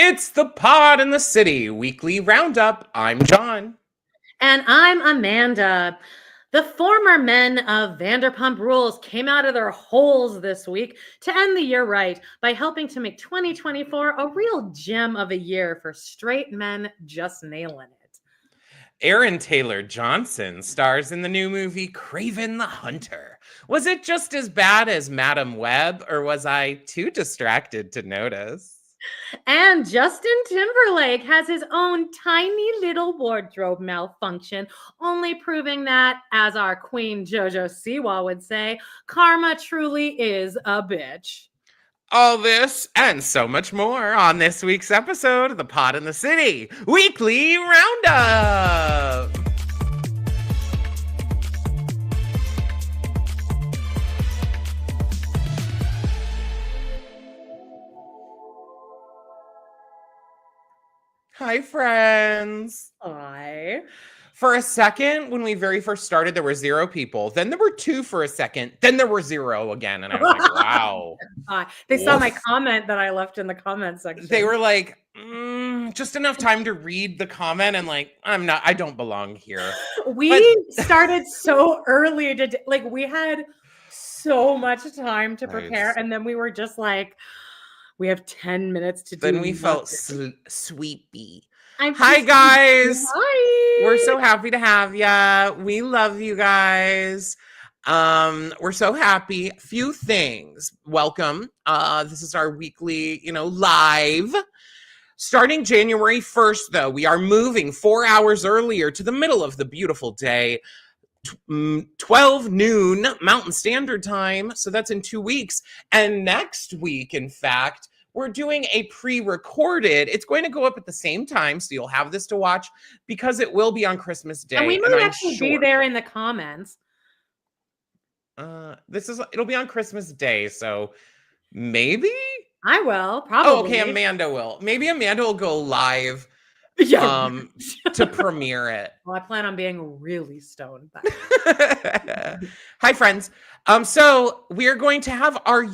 It's the Pod in the City weekly roundup. I'm John. And I'm Amanda. The former men of Vanderpump Rules came out of their holes this week to end the year right by helping to make 2024 a real gem of a year for straight men just nailing it. Aaron Taylor Johnson stars in the new movie Kraven the Hunter. Was it just as bad as Madam Web, or was I too distracted to notice? And Justin Timberlake has his own tiny little wardrobe malfunction, only proving that, as our queen JoJo Siwa would say, karma truly is a bitch. All this and so much more on this week's episode of the Pod in the City weekly roundup. Hi, friends. Hi. For a second, when we very first started, there were 0 people. Then there were 2 for a second. Then there were 0 again. And I was like, wow. They saw my comment that I left in the comment section. They were like, just enough time to read the comment. And like, I don't belong here. We started so early we had so much time to prepare. Nice. And then we were just like, we have 10 minutes to do. Then we felt sweepy. Hi, guys. Hi. We're so happy to have ya. We love you guys. We're so happy. Few things. Welcome. This is our weekly, live. Starting January 1st, though, we are moving 4 hours earlier to the middle of the beautiful day. 12 noon Mountain Standard Time. So that's in 2 weeks. And next week, in fact, we're doing a pre-recorded. It's going to go up at the same time, so you'll have this to watch because it will be on Christmas Day. And we might actually be there in the comments. It'll be on Christmas Day, so maybe I will probably. Oh, okay, Amanda will. Maybe Amanda will go live. To premiere it. Well, I plan on being really stoned. Hi, friends. So we are going to have our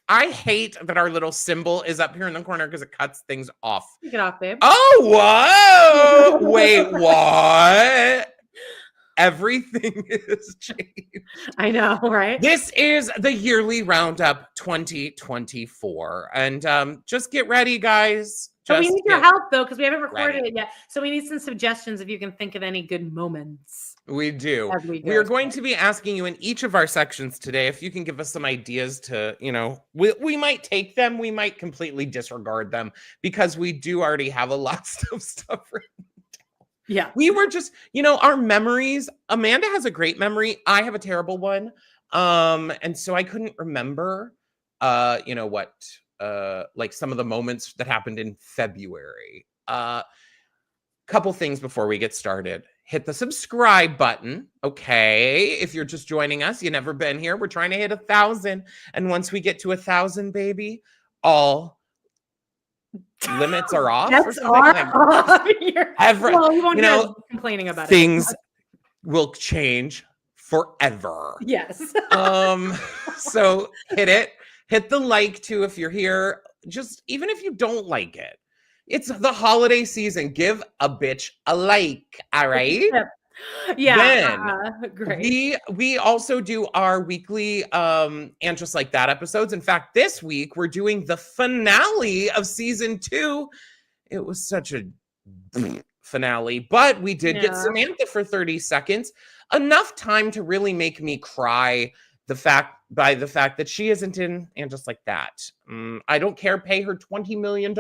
I hate that our little symbol is up here in the corner because it cuts things off. Take it off, babe. Oh, whoa! Wait, what? Everything is changed. I know, right? This is the yearly roundup 2024, and just get ready, guys. But we need your help, though, because we haven't recorded it yet. So we need some suggestions if you can think of any good moments. We do. We are going to be asking you in each of our sections today if you can give us some ideas to, we might take them. We might completely disregard them because we do already have a lot of stuff written down. Yeah. We were just, our memories. Amanda has a great memory. I have a terrible one. And so I couldn't remember, like some of the moments that happened in February. Couple things before we get started. Hit the subscribe button. Okay. If you're just joining us, you've never been here. We're trying to hit 1,000. And once we get to 1,000, baby, all limits are off. That's off. Well, you won't hear complaining about things will change forever. Yes. So hit it. Hit the like too if you're here. Just even if you don't like it. It's the holiday season. Give a bitch a like. All right. Yeah. Then great. We also do our weekly and just like that episodes. In fact, this week we're doing the finale of season 2. It was such a finale, but we did get Samantha for 30 seconds. Enough time to really make me cry. The fact that she isn't in and just like that. I don't care. Pay her $20 million.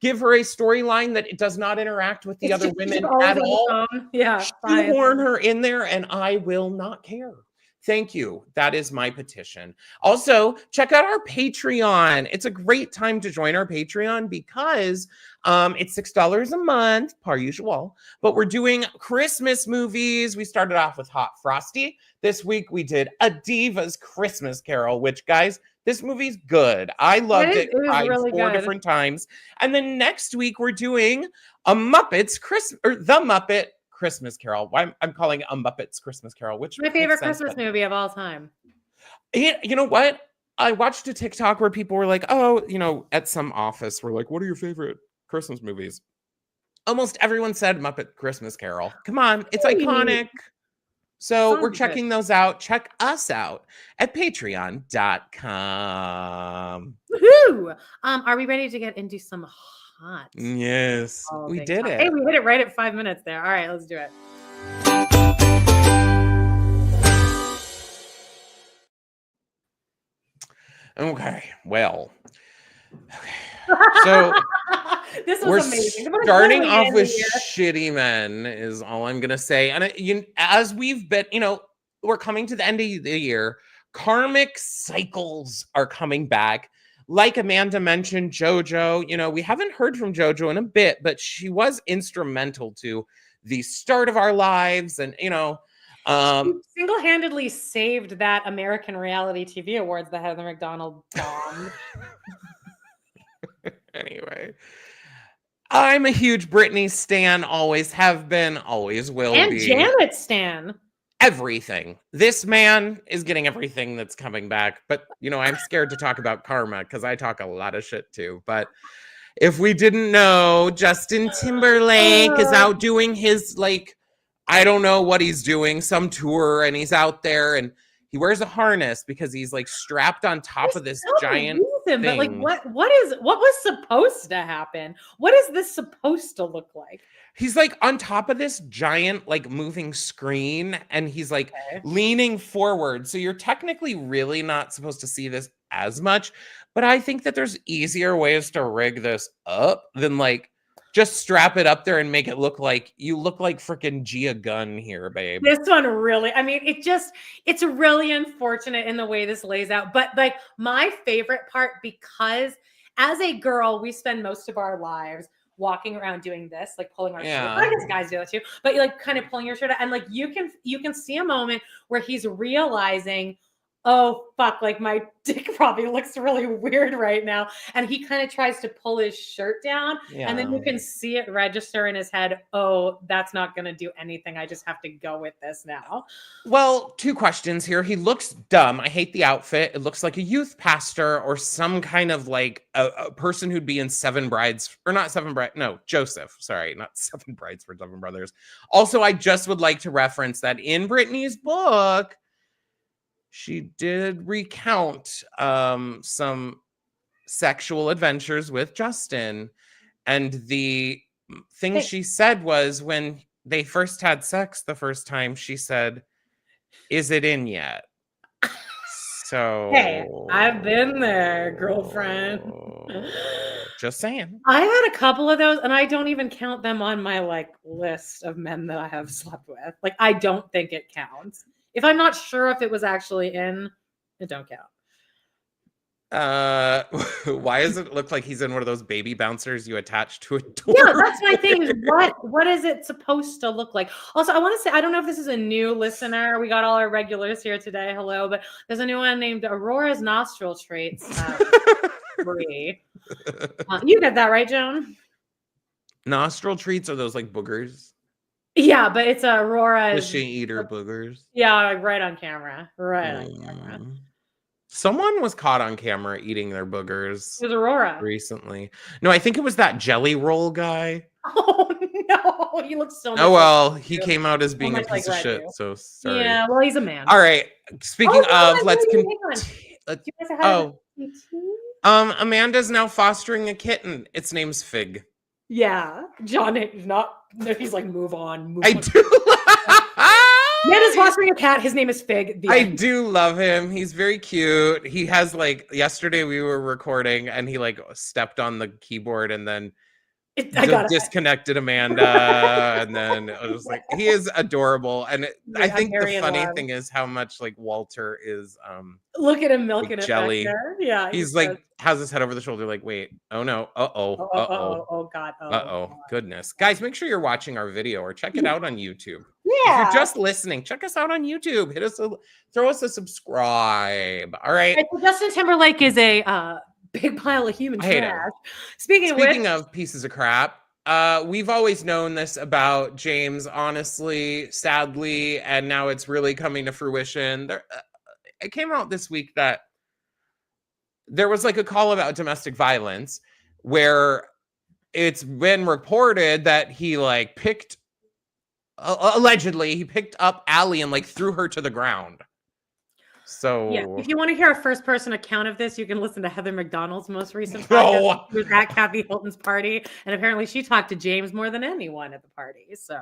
Give her a storyline that it does not interact with the other women at all. Yeah. Shoehorn her in there and I will not care. Thank you. That is my petition. Also, check out our Patreon. It's a great time to join our Patreon because it's $6 a month, per usual. But we're doing Christmas movies. We started off with Hot Frosty. This week we did A Diva's Christmas Carol, which, guys, this movie's good. I loved it. Cried really 4 different times. And then next week we're doing The Muppet Christmas Carol. I'm calling it A Muppet's Christmas Carol, which my favorite Christmas movie of all time. You know what? I watched a TikTok where people were like, oh, at some office, we're like, what are your favorite Christmas movies? Almost everyone said Muppet Christmas Carol. Come on, it's iconic. So we're checking those out. Check us out at patreon.com. Woohoo! Are we ready to get into some hot? Yes, we did it. Hey, we hit it right at 5 minutes there. All right, let's do it. Okay, well. So this was we're amazing. Starting off with shitty men is all I'm gonna say. And as we've been, we're coming to the end of the year. Karmic cycles are coming back. Like Amanda mentioned, JoJo. We haven't heard from JoJo in a bit, but she was instrumental to the start of our lives, and she single-handedly saved that American Reality TV Awards that had the Mcdonald bomb. Anyway, I'm a huge Britney stan, always have been, always will be. And Janet stan. Everything. This man is getting everything that's coming back. But, I'm scared to talk about karma because I talk a lot of shit too. But if we didn't know, Justin Timberlake is out doing his, I don't know what he's doing, some tour, and he's out there and he wears a harness because he's strapped on top of this giant thing. But what was supposed to happen? What is this supposed to look like? He's on top of this giant moving screen, and he's leaning forward. So you're technically really not supposed to see this as much, but I think that there's easier ways to rig this up than just strap it up there and make it look like you look like freaking Gia Gunn here, babe. This one really, it's really unfortunate in the way this lays out. But my favorite part, because as a girl, we spend most of our lives walking around doing this, pulling our shirt. I guess guys do that too, but kind of pulling your shirt out, and you can see a moment where he's realizing, oh fuck, my dick probably looks really weird right now, and he kind of tries to pull his shirt down, and then you can see it register in his head, oh, that's not gonna do anything, I just have to go with this now. Well, 2 questions here. He looks dumb. I hate the outfit. It looks like a youth pastor or some kind of a person who'd be in Joseph. Sorry, not 7 Brides for 7 Brothers. Also, I just would like to reference that in Britney's book, she did recount some sexual adventures with Justin. And the thing she said was, when they first had sex the first time, she said, is it in yet? So hey, I've been there, girlfriend. Just saying. I had a couple of those, and I don't even count them on my list of men that I have slept with. I don't think it counts. If I'm not sure if it was actually in, it don't count. Why does it look like he's in one of those baby bouncers you attach to a door? Yeah, that's my thing. Is what is it supposed to look like? Also, I want to say, I don't know if this is a new listener. We got all our regulars here today. Hello, but there's a new one named Aurora's Nostril Traits. Free. You get that right, Joan? Nostril treats are those boogers? Yeah, but it's Aurora. Does she eat her boogers? Yeah, right on camera. Right on camera. Someone was caught on camera eating their boogers. It was Aurora. Recently. No, I think it was that jelly roll guy. Oh, no. He looks so much. Oh, well, he came out as being a piece of shit. So sorry. Yeah, well, he's a man. All right. Speaking of, let's Amanda's now fostering a kitten. Its name's Fig. Yeah. John, he's move on. I do. Ned is fostering a cat. His name is Fig. I do love him. He's very cute. He has yesterday we were recording and he stepped on the keyboard and then disconnected Amanda. And then it was he is adorable. And I think the funny thing is how much Walter is look at him milking it jelly. Back there. Yeah. He's has his head over the shoulder wait, oh no, oh god, goodness. Guys, make sure you're watching our video or check it out on YouTube. Yeah. If you're just listening, check us out on YouTube. Throw us a subscribe. All right. So Justin Timberlake is a big pile of human trash. Speaking of pieces of crap, we've always known this about James, honestly, sadly, and now it's really coming to fruition. It came out this week that there was like a call about domestic violence where it's been reported that he like allegedly he picked up Allie and like threw her to the ground. So yeah, if you want to hear a first-person account of this, you can listen to Heather McDonald's most recent podcast. No. She was at Kathy Hilton's party, and apparently she talked to James more than anyone at the party. So,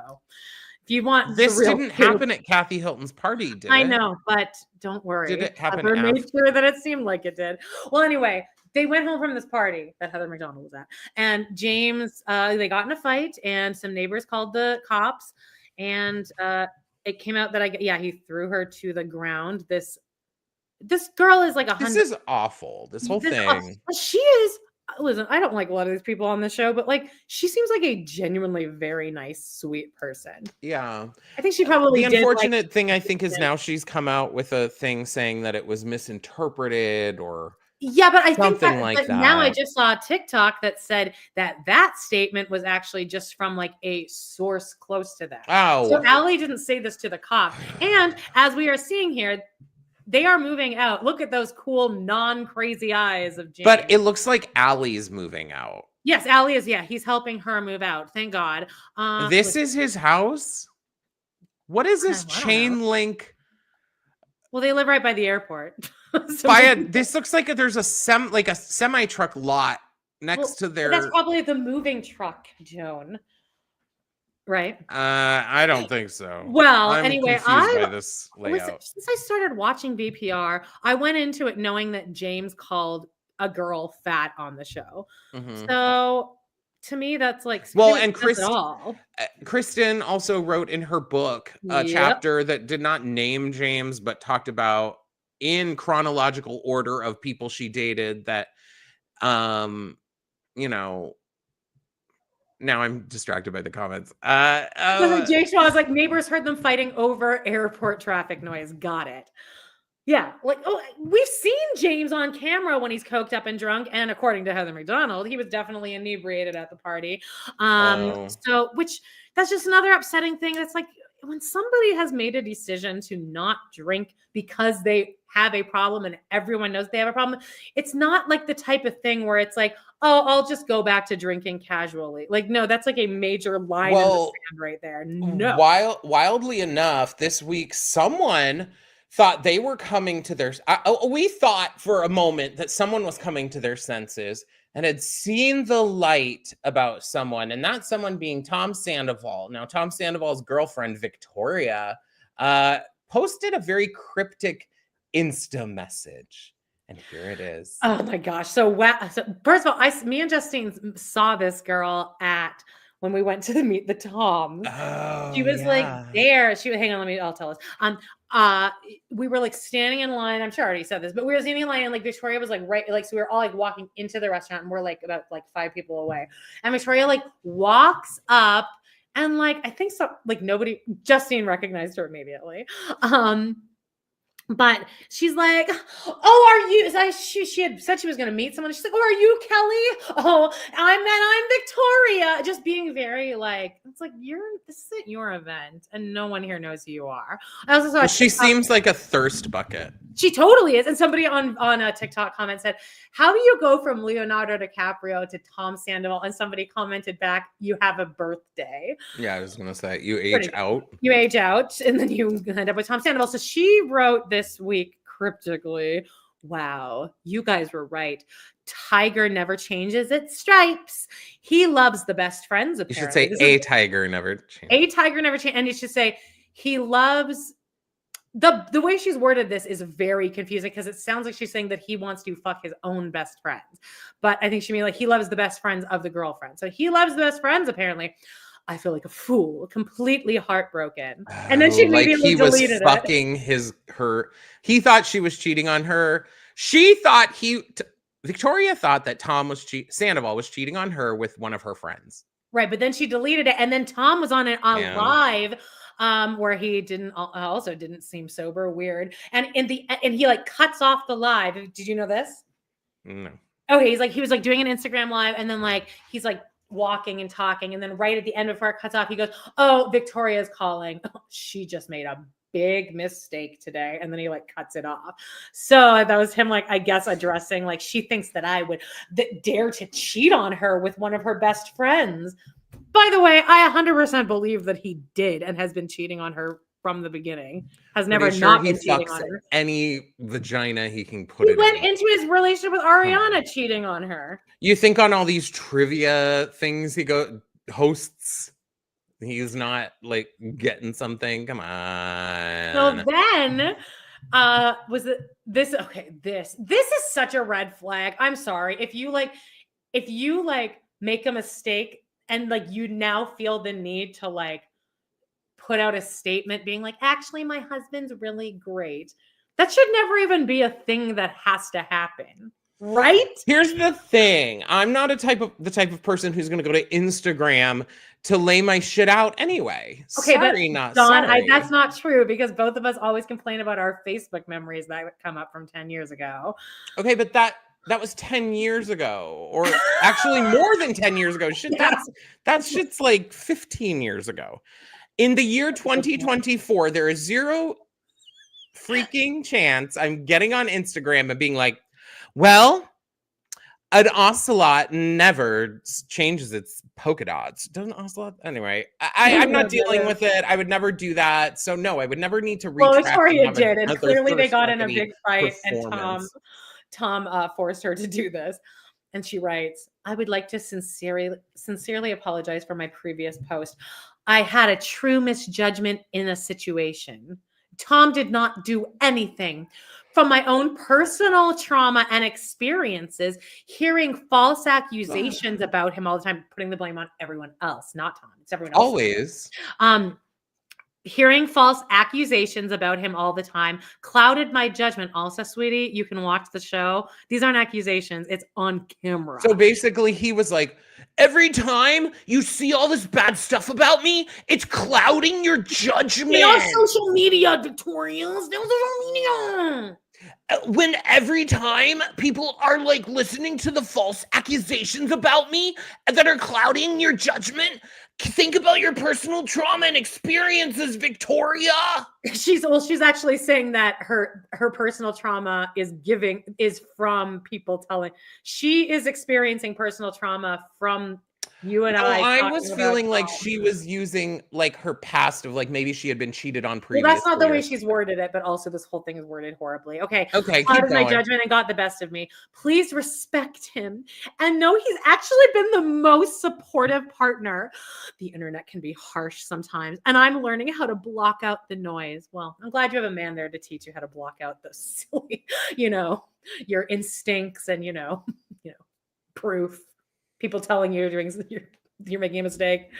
if you want, this didn't happen at Kathy Hilton's party, did it? I know, but don't worry. Did it happen? Heather made sure that it seemed like it did. Well, anyway, they went home from this party that Heather McDonald was at, and James, they got in a fight, and some neighbors called the cops, and it came out that he threw her to the ground. This girl is like 100. This is awful. This whole thing. She is. Listen, I don't like a lot of these people on the show, but like she seems like a genuinely very nice, sweet person. Yeah. I think she probably the did, unfortunate thing I think is now she's come out with a thing saying that it was misinterpreted or yeah, but I think something like that. Now I just saw a TikTok that said that statement was actually just from like a source close to them. Oh. So Allie didn't say this to the cop. And as we are seeing here, they are moving out. Look at those cool, non-crazy eyes of James. But it looks like Allie's moving out. Yes, Allie is. Yeah, he's helping her move out. Thank God. This is his house? What is this chain link? Well, they live right by the airport. This looks like there's a semi-truck lot next to their... That's probably the moving truck, Joan. Right? I don't think so. Well, I'm anyway, confused by this layout. Since I started watching VPR, I went into it knowing that James called a girl fat on the show. Mm-hmm. So to me, that's like and Kristen also wrote in her book a chapter that did not name James, but talked about in chronological order of people she dated that, now I'm distracted by the comments. Jake Shaw is like, neighbors heard them fighting over airport traffic noise. Got it. Yeah. We've seen James on camera when he's coked up and drunk. And according to Heather McDonald, he was definitely inebriated at the party. So, which that's just another upsetting thing. That's like when somebody has made a decision to not drink because they have a problem and everyone knows they have a problem. It's not like the type of thing where it's like, oh, I'll just go back to drinking casually. Like, no, that's like a major line in the sand right there. No. Wildly enough, this week, someone thought they were coming to their... we thought for a moment that someone was coming to their senses and had seen the light about someone, and that someone being Tom Sandoval. Now, Tom Sandoval's girlfriend, Victoria, posted a very cryptic Insta message. And here it is. Oh my gosh. So first of all, me and Justine saw this girl when we went to meet the Toms. Oh, she was like there. Hang on, I'll tell us. We were like standing in line. I'm sure I already said this, but we were standing in line and like Victoria was like right, like, so we were all like walking into the restaurant and we're like about like 5 people away. And Victoria like walks up and like, I think so, like Justine recognized her immediately. But she's like, oh, are you? She had said she was going to meet someone. She's like, oh, are you Kelly? Oh, I'm Victoria. Just being very like, it's like, this isn't your event. And no one here knows who you are. I also saw she seems like a thirst bucket. She totally is. And somebody on a TikTok comment said, how do you go from Leonardo DiCaprio to Tom Sandoval? And somebody commented back, you have a birthday. Yeah, I was going to say, you age out. You age out, and then you end up with Tom Sandoval. So she wrote this week cryptically, wow, you guys were right. Tiger never changes its stripes. He loves the best friends, apparently. You should say tiger never changes. A tiger never changes. And you should say he loves... The way she's worded this is very confusing because it sounds like she's saying that he wants to fuck his own best friends. But I think she means like he loves the best friends of the girlfriend. So he loves the best friends, apparently. I feel like a fool, completely heartbroken. And then she immediately deleted it. He thought she was cheating on her. Victoria thought that Sandoval was cheating on her with one of her friends. Right, but then she deleted it. And then Tom was on it live where he also didn't seem sober, weird. And he like cuts off the live. Did you know this? No. Okay, he was like doing an Instagram live and then like he's like walking and talking, and then right at the end before it cuts off, he goes, oh, Victoria's calling. She just made a big mistake today. And then he like cuts it off. So that was him, like, I guess addressing, like, she thinks that I would dare to cheat on her with one of her best friends. By the way, I 100% believe that he did and has been cheating on her from the beginning. Has never not been cheating on her. Any vagina he can put it in. He went into his relationship with Ariana cheating on her. You think on all these trivia things he hosts, he's not like getting something? Come on. So then was it this? Okay, this is such a red flag. I'm sorry. If you make a mistake and like you now feel the need to like put out a statement being like, actually, my husband's really great. That should never even be a thing that has to happen. Right? Here's the thing. I'm not the type of person who's going to go to Instagram to lay my shit out anyway. Okay, sorry, but not Dawn, sorry. that's not true because both of us always complain about our Facebook memories that would come up from 10 years ago. Okay, but that was 10 years ago, or actually more than 10 years ago. Shit, that shit's like 15 years ago. In the year 2024, there is zero freaking chance I'm getting on Instagram and being like, well, an ocelot never changes its polka dots. Doesn't ocelot? Anyway, I'm not dealing with it. I would never do that. So no, I would never need to retract. Well, Victoria did, and clearly they got in a big fight, and Tom forced her to do this. And she writes, I would like to sincerely apologize for my previous post. I had a true misjudgment in a situation. Tom did not do anything. From my own personal trauma and experiences, hearing false accusations about him all the time, putting the blame on everyone else, not Tom. It's everyone else. Always. Hearing false accusations about him all the time clouded my judgment. Also, sweetie, you can watch the show. These aren't accusations. It's on camera. So basically he was like, every time you see all this bad stuff about me, it's clouding your judgment. They are social media, Victorians. They're social media. When every time people are like listening to the false accusations about me that are clouding your judgment, think about your personal trauma and experiences, Victoria. She's actually saying that her personal trauma is from people telling. She is experiencing personal trauma from you and I was feeling like she was using like her past of like maybe she had been cheated on previously. Well, that's not the way she's worded it, but also this whole thing is worded horribly. Okay. Clouded my judgment and got the best of me. Please respect him and know he's actually been the most supportive partner. The internet can be harsh sometimes, and I'm learning how to block out the noise. Well, I'm glad you have a man there to teach you how to block out those silly, your instincts and proof. People telling you you're making a mistake.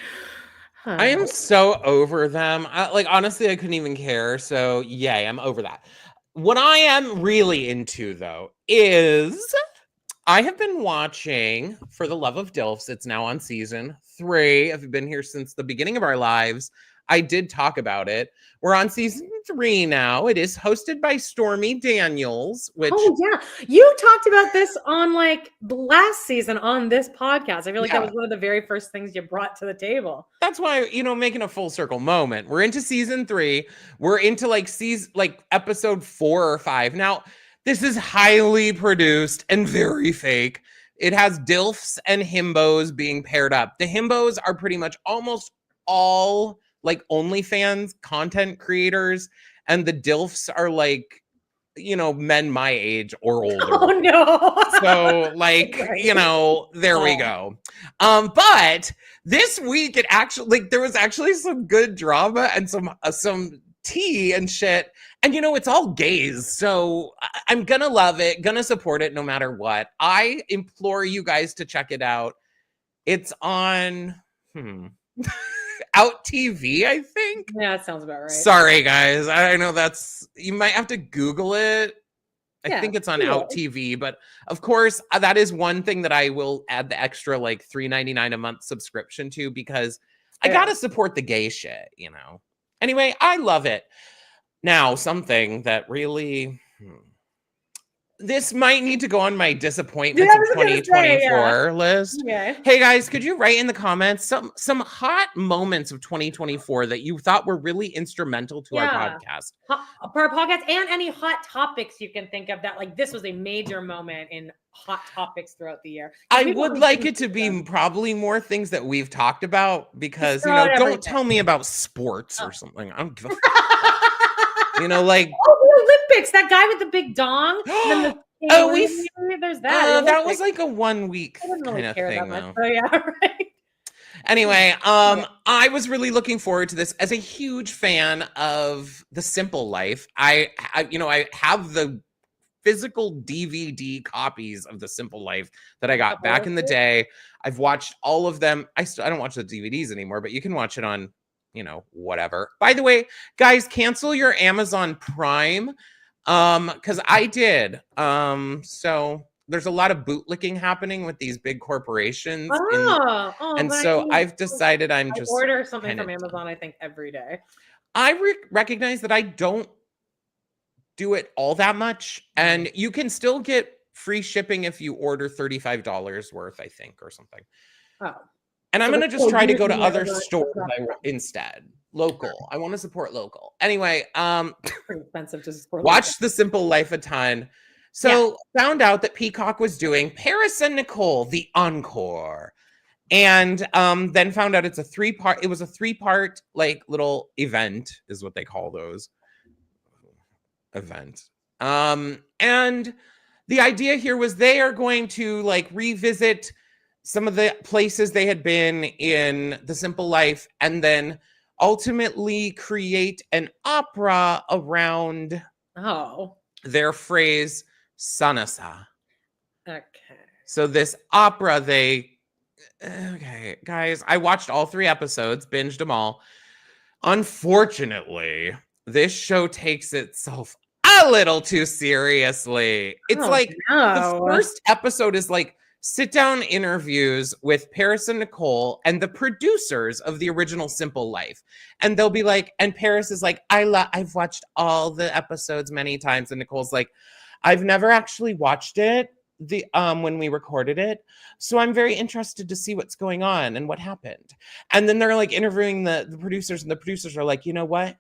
I am so over them. Honestly, I couldn't even care. So yay, I'm over that. What I am really into though is I have been watching For the Love of DILFS. It's now on season 3. I've been here since the beginning of our lives. I did talk about it. We're on season 3 now. It is hosted by Stormy Daniels, which... Oh, yeah. You talked about this on, the last season on this podcast. I feel like that was one of the very first things you brought to the table. That's why, making a full circle moment. We're into season 3. We're into, episode 4 or 5. Now, this is highly produced and very fake. It has DILFs and himbos being paired up. The himbos are pretty much almost all... OnlyFans content creators, and the DILFs are men my age or older. Oh no. So there we go. But this week it actually there was actually some good drama and some tea and shit. And it's all gays. So I'm gonna love it, gonna support it no matter what. I implore you guys to check it out. It's on Out TV, I think. Yeah, that sounds about right. Sorry, guys. I know you might have to Google it. I think it's on Out TV, but of course, that is one thing that I will add the extra $3.99 a month subscription to because I gotta support the gay shit, Anyway, I love it. Now, something that really This might need to go on my disappointments of 2024 list. Okay. Hey guys, could you write in the comments some hot moments of 2024 that you thought were really instrumental to our podcast? For our podcast, and any hot topics you can think of that, like, this was a major moment in hot topics throughout the year. I would like it to be probably more things that we've talked about, because, you know, don't tell me about sports or something. I don't give a you know, like, the Olympics, that guy with the big dong. There's that. That was like a 1 week kind of thing, though. So yeah, right. Anyway, I was really looking forward to this as a huge fan of The Simple Life. I have the physical DVD copies of The Simple Life that I got back in the day. I've watched all of them. I don't watch the DVDs anymore, but you can watch it on, you know, whatever. By the way, guys, cancel your Amazon Prime, because I did. So there's a lot of bootlicking happening with these big corporations. And so I've decided I order something from Amazon, I think, every day. I recognize that I don't do it all that much, and you can still get free shipping if you order $35 worth, I think, or something. And I'm going to just try to go to other stores instead. Local. I want to support local. Anyway, pretty expensive to support. Watch The Simple Life a ton. So found out that Peacock was doing Paris and Nicole, the encore. And then found out it was a three-part like little event, is what they call those. Event. And the idea here was they are going to like revisit some of the places they had been in The Simple Life, and then ultimately create an opera around their phrase Sanasa. Okay. So this opera, guys, I watched all 3 episodes, binged them all. Unfortunately, this show takes itself a little too seriously. It's the first episode is like sit down interviews with Paris and Nicole and the producers of the original Simple Life. And they'll be like, and Paris is like, I've watched all the episodes many times. And Nicole's like, I've never actually watched it when we recorded it. So I'm very interested to see what's going on and what happened. And then they're like interviewing the producers, and the producers are like, you know what?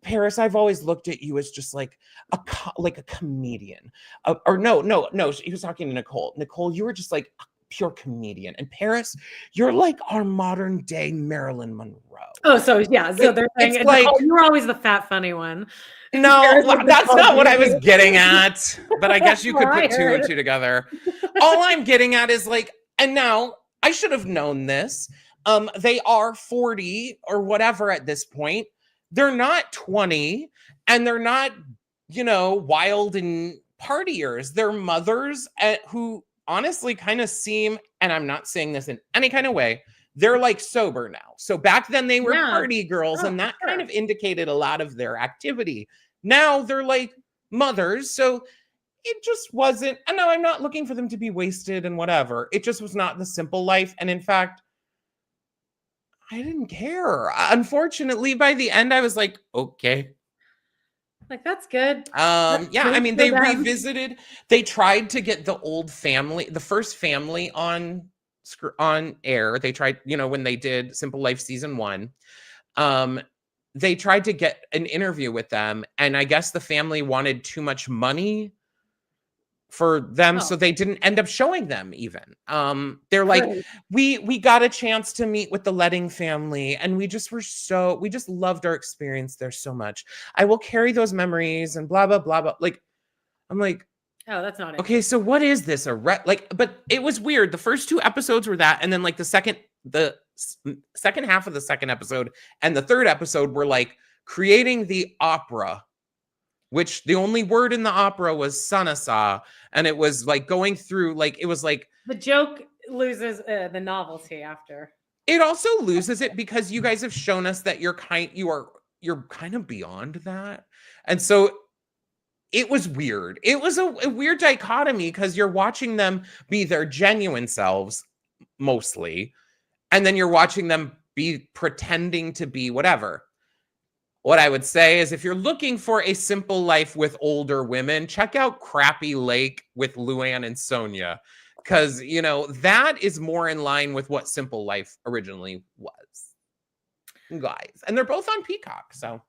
Paris, I've always looked at you as just like a comedian. No, he was talking to Nicole. Nicole, you were just like a pure comedian. And Paris, you're like our modern day Marilyn Monroe. Oh, so yeah. So they're saying, like, Nicole, you were always the fat, funny one. No, that's not what I was getting at. But I guess you could put 2 and 2 together. All I'm getting at is like, and now I should have known this. They are 40 or whatever at this point. They're not 20, and they're not, you know, wild and partiers. They're mothers who honestly kind of seem, and I'm not saying this in any kind of way, they're like sober now. So back then they were party girls, and that kind of indicated a lot of their activity. Now they're like mothers. So it just wasn't, I know I'm not looking for them to be wasted and whatever. It just was not The Simple Life. And in fact, I didn't care. Unfortunately, by the end, I was like, okay. Like, that's good. I mean, they revisited, they tried to get the old family, the first family on air. They tried, you know, when they did Simple Life season 1, they tried to get an interview with them. And I guess the family wanted too much money for them, so they didn't end up showing them even. They're like, we got a chance to meet with the Letting family, and we just loved our experience there so much. I will carry those memories and blah blah blah blah. Like, I'm like, oh, that's not it. Okay, so what is this? But it was weird. The first 2 episodes were that, and then like the second half of the second episode and the third episode were like creating the opera, which the only word in the opera was Sanasa, and it was like going through, like, it was like the joke loses the novelty after. It also loses it because you guys have shown us that you're kind of beyond that. And so it was weird. It was a weird dichotomy because you're watching them be their genuine selves mostly, and then you're watching them be pretending to be whatever. What I would say is if you're looking for a simple life with older women, check out Crappy Lake with Luann and Sonia. Because, you know, that is more in line with what Simple Life originally was. Guys. And they're both on Peacock. So,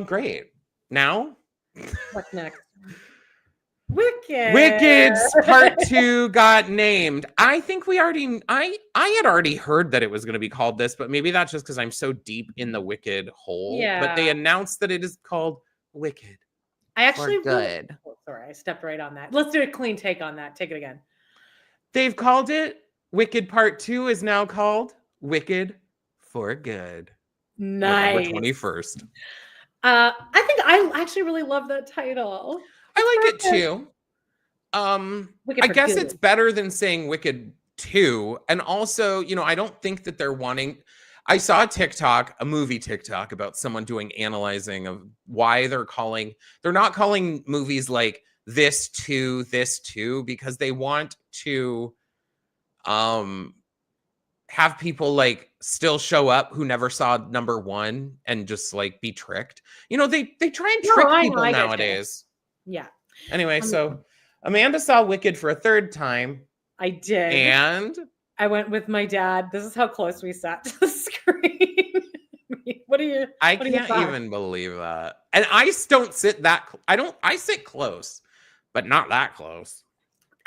great. Now? What's next? Wicked. Wicked's part 2 got named. I think we already, I had already heard that it was going to be called this, but maybe that's just because I'm so deep in the Wicked hole. Yeah. But they announced that it is called Wicked. I actually good. Oh, sorry, I stepped right on that. Let's do a clean take on that. Take it again. They've called it Wicked Part 2 is now called Wicked for Good. Nice. November 21st. I think I actually really love that title. I like it too. I guess it's better than saying Wicked 2. And also, you know, I don't think that they're wanting. I saw a movie TikTok about someone doing analyzing of why they're not calling movies like this 2, because they want to have people like still show up who never saw number 1 and just like be tricked. You know, they try and trick people nowadays. Yeah. Anyway, so Amanda saw Wicked for a 3rd time. I did. And I went with my dad. This is how close we sat to the screen. I can't even believe that. And I don't sit that, I sit close, but not that close.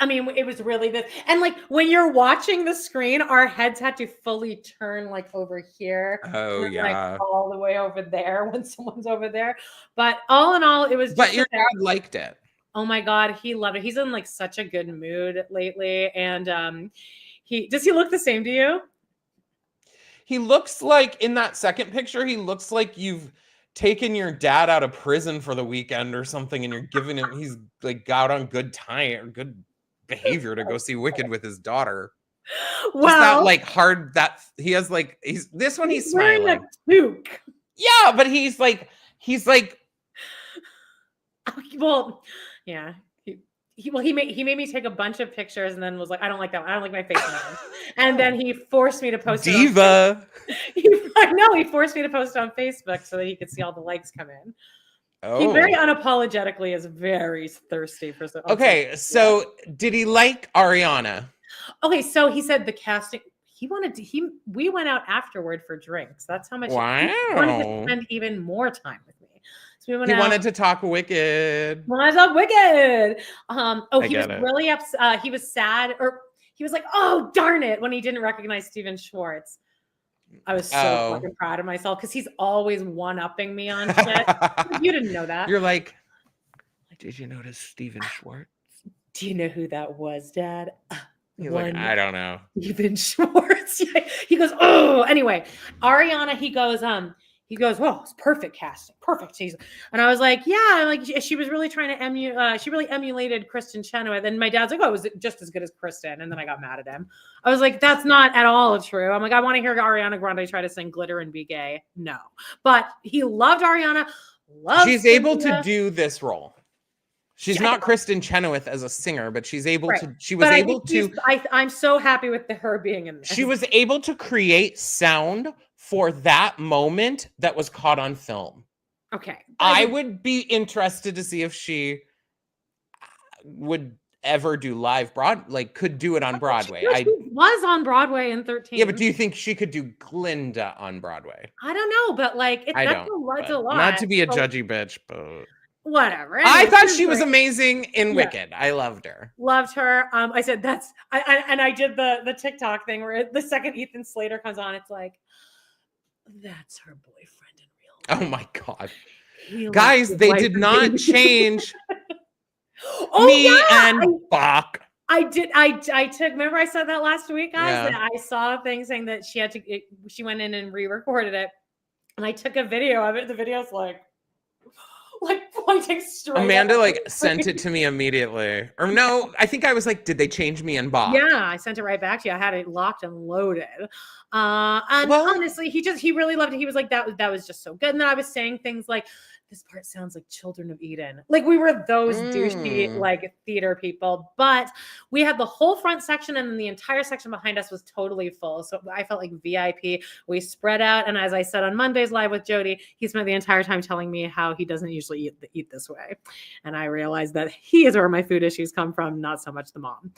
I mean, it was really this. And like when you're watching the screen, our heads had to fully turn like over here. Oh, yeah. Like all the way over there when someone's over there. But all in all, it was just. But your dad liked it. Oh my God, he loved it. He's in like such a good mood lately. And does he look the same to you? He looks like in that second picture, he looks like you've taken your dad out of prison for the weekend or something, and you're giving him, he's like out on good time or good behavior to go see Wicked with his daughter. Well, just that like hard that he has like he's smiling. Wearing a toque. Yeah, but he's like well, yeah. He made me take a bunch of pictures and then was like, I don't like that one. I don't like my face in that one. And then he forced me to post Diva. I know he forced me to post it on Facebook so that he could see all the likes come in. Oh. He very unapologetically is very thirsty for some. Okay, so did he like Ariana? Okay, so he said the casting. We went out afterward for drinks. That's how much he wanted to spend even more time with me. So we wanted to talk Wicked. Wanted to talk Wicked. He was really upset. He was sad, or he was like, "Oh darn it!" when he didn't recognize Steven Schwartz. I was so fucking proud of myself because he's always one-upping me on shit. You didn't know that. You're like, did you notice Steven Schwartz? Do you know who that was, Dad? He's like, I don't know. Steven Schwartz. He goes, oh. Anyway, Ariana. He goes, whoa, it's perfect casting, perfect season. And I was like, yeah, like she was really trying to she really emulated Kristen Chenoweth. And my dad's like, oh, it was just as good as Kristen. And then I got mad at him. I was like, that's not at all true. I'm like, I want to hear Ariana Grande try to sing Glitter and Be Gay. No, but he loved Ariana. She's able to do this role. She's not Kristen Chenoweth as a singer, but she's able to. She was able to. I'm so happy with her being in this. She was able to create sound for that moment that was caught on film. Okay. I would be interested to see if she would ever do live could do it on Broadway. She was on Broadway in 13. Yeah, but do you think she could do Glinda on Broadway? I don't know, but like that's a lot. Not to be a judgy bitch, but whatever. Anyway, I thought she was amazing in Wicked. I loved her. Loved her. I said I did the TikTok thing where the second Ethan Slater comes on, it's like, that's her boyfriend in real life. Oh my God. Guys, they did not change and Bach. I did. I took, remember I said that last week, guys? Yeah. I saw a thing saying that she went in and re-recorded it. And I took a video of it. The video's like pointing straight. Amanda sent it to me immediately. Or no, I think I was like, did they change me and Bach? Yeah, I sent it right back to you. I had it locked and loaded. And honestly, he really loved it. He was like, that was just so good. And then I was saying things like, this part sounds like Children of Eden. Like we were those douchey like theater people, but we had the whole front section and then the entire section behind us was totally full. So I felt like VIP. We spread out. And as I said on Monday's live with Jody, he spent the entire time telling me how he doesn't usually eat this way. And I realized that he is where my food issues come from, not so much the mom.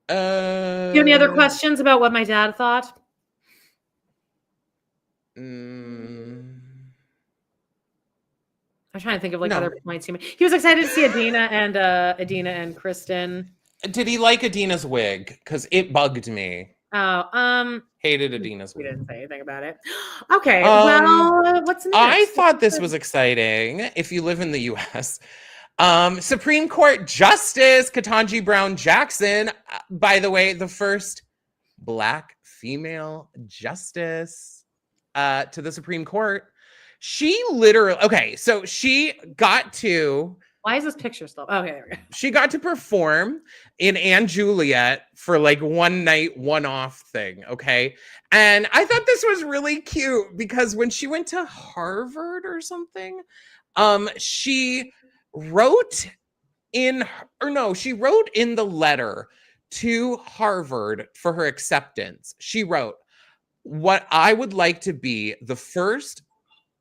Do you have any other questions about what my dad thought? I'm trying to think of like other points he made. He was excited to see Adina and Kristen. Did he like Adina's wig? Because it bugged me. Oh, hated Adina's wig. We didn't say anything about it. Okay, well, what's next? I thought this was exciting. If you live in the U.S., Supreme Court Justice Ketanji Brown Jackson, by the way, the first Black female justice to the Supreme Court. She literally, so she got to. Why is this picture still? Okay, there we go. She got to perform in Anne Juliet for like one night, one-off thing, okay? And I thought this was really cute because when she went to Harvard or something, she wrote in the letter to Harvard for her acceptance. She wrote, "What I would like to be the first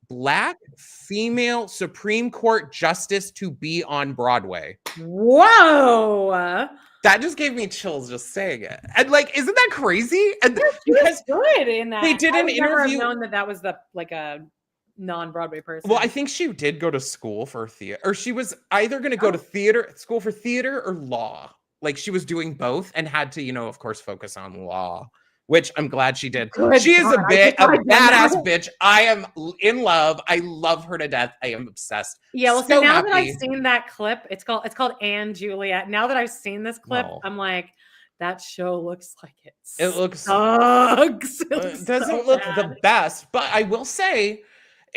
Black female Supreme Court justice to be on Broadway." Whoa. That just gave me chills just saying it. And like, isn't that crazy? And because good in that. They did an interview. Known that was a non-Broadway person. Well, I think she did go to school for theater, or she was either going to go to school for theater or law. Like she was doing both and had to, of course, focus on law, which I'm glad she did. Good she is God, a badass bitch. I am in love. I love her to death. I am obsessed. Yeah, well, so now that I've seen that clip, it's called Anne Juliet. Now that I've seen this clip, I'm like, that show looks like it sucks. It doesn't look the best, but I will say,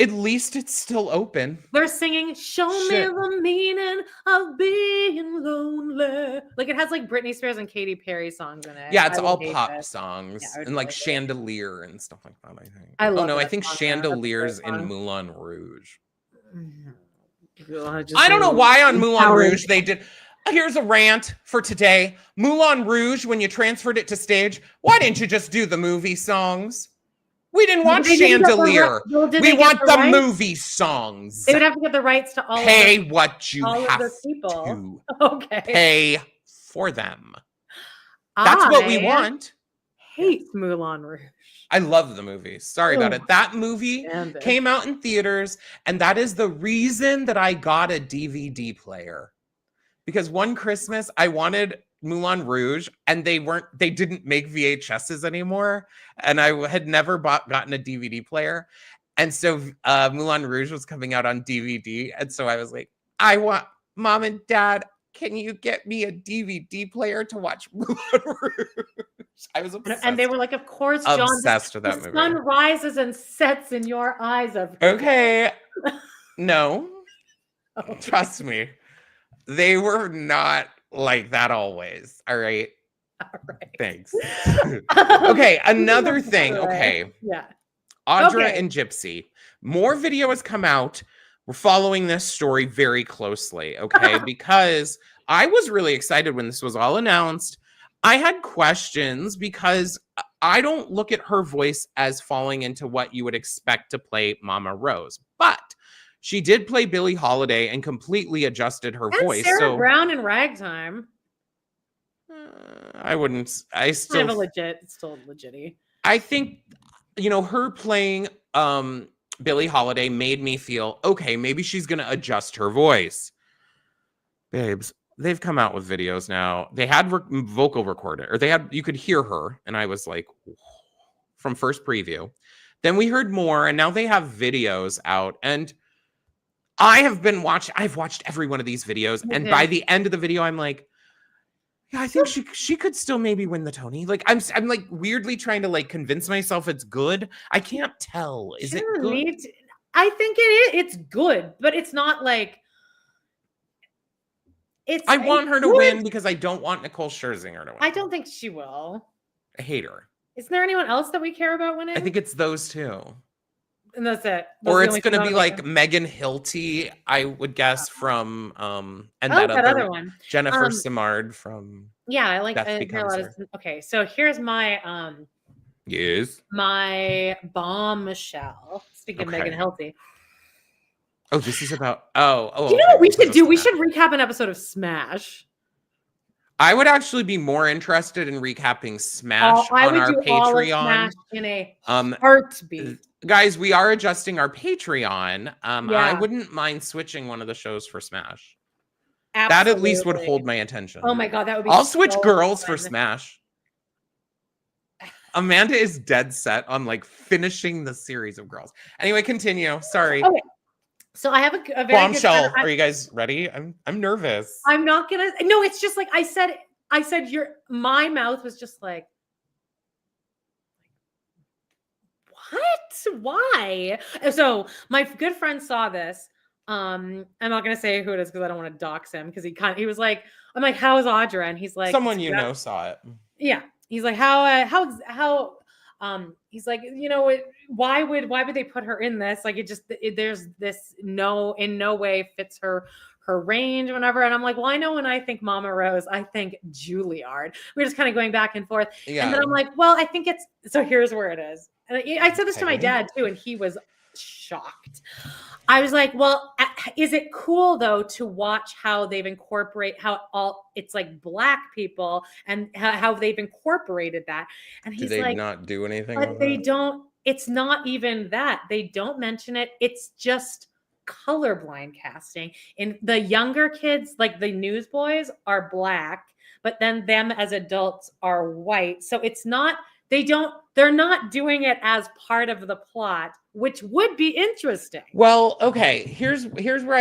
at least it's still open. They're singing, "Show me the meaning of being lonely." Like it has like Britney Spears and Katy Perry songs in it. Yeah, it's all pop songs and like Chandelier and stuff like that, I think. I think Chandelier's in Moulin Rouge. I don't know why on Moulin Rouge they did. Here's a rant for today. Moulin Rouge, when you transferred it to stage, why didn't you just do the movie songs? We didn't want Chandelier. We want the movie songs. They would have to get the rights to all pay what you have to. Okay. Pay for them. That's what we want. Hate Moulin Rouge. I love the movie. Sorry about it. That movie came out in theaters, and that is the reason that I got a DVD player. Because one Christmas I wanted Moulin Rouge, and they didn't make VHSs anymore, and I had never gotten a DVD player, and so Moulin Rouge was coming out on DVD, and so I was like, I want Mom and Dad, can you get me a DVD player to watch Moulin Rouge? I was obsessed. And they were like, of course, John, obsessed with that movie. The sun rises and sets in your eyes. Okay. No. Trust me. They were not like that always. All right. Thanks. Okay. Another thing. Okay. Yeah. Audra and Gypsy. More video has come out. We're following this story very closely. Okay. Because I was really excited when this was all announced. I had questions because I don't look at her voice as falling into what you would expect to play Mama Rose, but she did play Billie Holiday and completely adjusted her voice. Sarah Brown in Ragtime. I wouldn't. I still kind of legit. It's still legit-y. I think her playing Billie Holiday made me feel okay. Maybe she's gonna adjust her voice, babes. They've come out with videos now. They had vocal recorded, or you could hear her, and I was like, from first preview. Then we heard more, and now they have videos out, and I've watched every one of these videos, and by the end of the video, I'm like, yeah, I think she could still maybe win the Tony. Like I'm like weirdly trying to like convince myself it's good. I can't tell. Is it good? I think it is. It's good, but it's not like. I want her to win because I don't want Nicole Scherzinger to win. I don't think she will. I hate her. Is there anyone else that we care about winning? I think it's those two. And that's it. Those Or are the it's only going to two be I'm like thinking. Megan Hilty, I would guess, from and I that like that other other one. Jennifer Simard from Yeah, I Death hear a Becomes lot of. Her. Okay, so here's my Yes. my bombshell. Speaking of Megan Okay. Hilty. Oh, this is about. You know Okay. what we because should of do? We Smash. should recap an episode of Smash. I would actually be more interested in recapping Smash I on would our do all of Smash Patreon. in a Um, heartbeat. Guys, we are adjusting our Patreon. I Yeah. wouldn't mind switching one of the shows for Smash. Absolutely. That at least would hold my attention. Oh my god, that would be. I'll switch so girls fun. for Smash. Amanda is dead set on like finishing the series of girls. Anyway, continue. Sorry. Okay. So I have a very Bombshell. good friend. Are you guys ready? I'm nervous. I'm not gonna. No, it's just like I said. My mouth was just like, what? Why? So my good friend saw this. I'm not gonna say who it is because I don't want to dox him because he was like, I'm like, how's Audra? And he's like, Someone you know saw it. Yeah. He's like, how he's like, why would they put her in this? Like there's this in no way fits her range or whatever. And I'm like, well, I know when I think Mama Rose, I think Juilliard. We're just kind of going back and forth. Yeah. And then I'm like, well, I think so here's where it is. And I said this to my dad too, and he was shocked. I was like, well, is it cool though to watch how they've it's like Black people and how they've incorporated that? And he's like, not do anything? But they don't. It's not even that. They don't mention it. It's just colorblind casting. And the younger kids, like the newsboys, are Black, but then them as adults are white. So it's not. They're not doing it as part of the plot, which would be interesting. Well, okay. Here's where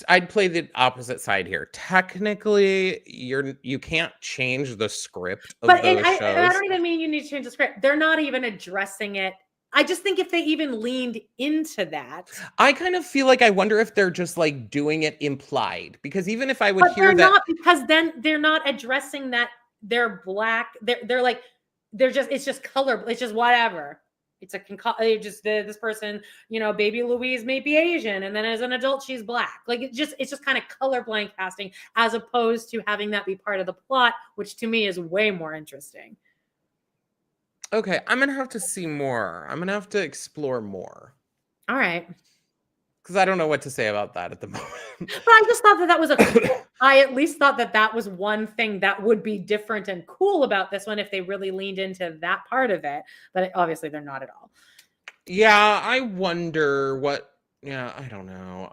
I'd play the opposite side here. Technically, you can't change the script of those shows. I don't even mean you need to change the script. They're not even addressing it. I just think if they even leaned into that. I kind of feel like I wonder if they're just like doing it implied, because even if I would hear they're that, not, because then they're not addressing that they're Black. They're like. It's just color. It's just whatever. It's this person, baby Louise may be Asian. And then as an adult, she's Black. Like it's just kind of colorblind casting as opposed to having that be part of the plot, which to me is way more interesting. Okay. I'm going to have to see more. I'm going to have to explore more. All right. Because I don't know what to say about that at the moment. But I just thought that was I at least thought that was one thing that would be different and cool about this one if they really leaned into that part of it. But obviously they're not at all. Yeah, I wonder what. Yeah, I don't know.